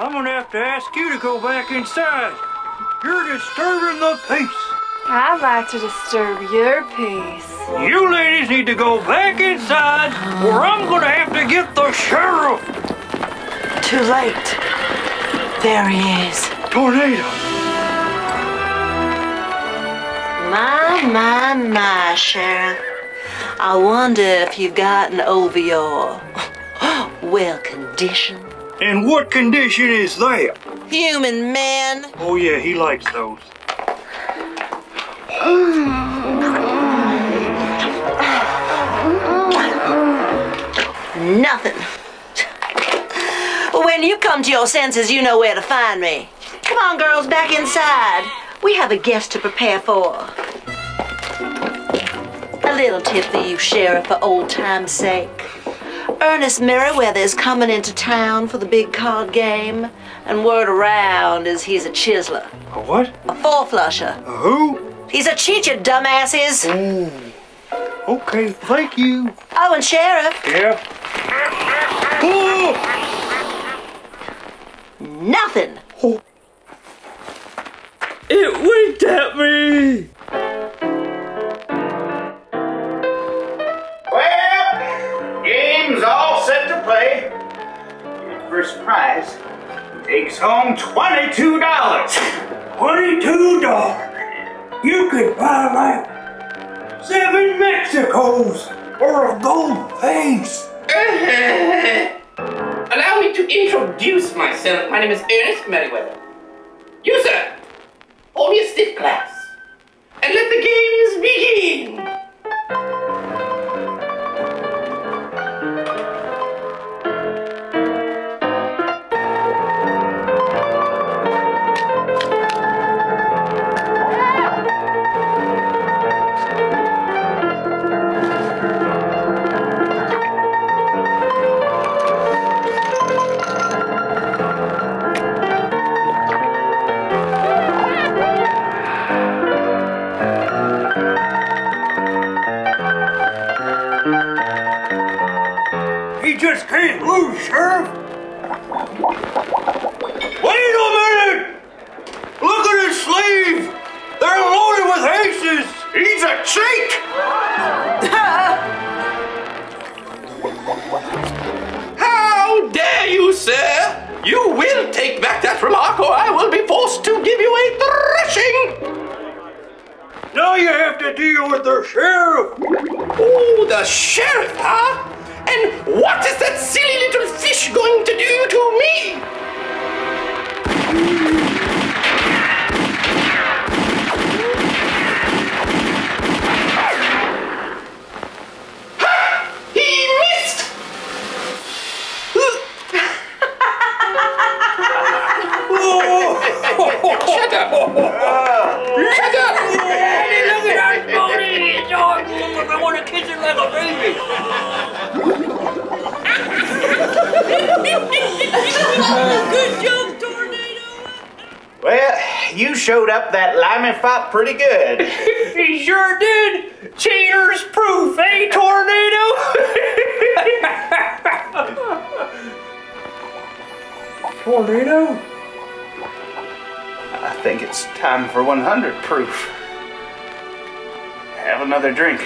I'm gonna have to ask you to go back inside. You're disturbing the peace. I'd like to disturb your peace. You ladies need to go back inside, or I'm gonna have to get the sheriff. Too late. There he is. Tornado. My, Sheriff. I wonder if you've gotten over your well-conditioned. And what condition is that? Human man. Oh yeah, he likes those. Nothing. When you come to your senses, you know where to find me. Come on, girls, back inside. We have a guest to prepare for. A little tip for you, Sheriff, for old time's sake. Ernest Merriweather is coming into town for the big card game, and word around is he's a chiseler. A what? A four-flusher. A who? He's a cheat, you dumbasses. Oh. Okay, thank you. Oh, and Sheriff. Yeah. Oh! Nothing. Oh. It winked at me. Well, game's all set to play. First prize takes home $22. $22. You could buy like 7 Mexicos or a Goldfish. Allow me to introduce myself. My name is Ernest Merriweather. You, sir, hold me a stiff glass, and let the games begin. Just can't lose, Sheriff. Wait a minute! Look at his sleeve! They're loaded with aces! He's a cheat! How dare you, sir? You will take back that remark, or I will be forced to give you a thrashing. Now you have to deal with the sheriff. Oh, the sheriff, huh? And what is that silly little fish going to do to me? Ha! He missed! Shut up! Shut up! Hey, look at our booty! It's all I want to kiss it like a baby. Good job, Tornado. Well, you showed up that limey fop pretty good. He sure did. Cheaters proof, eh, Tornado? Tornado? I think it's time for 100 proof. Have another drink.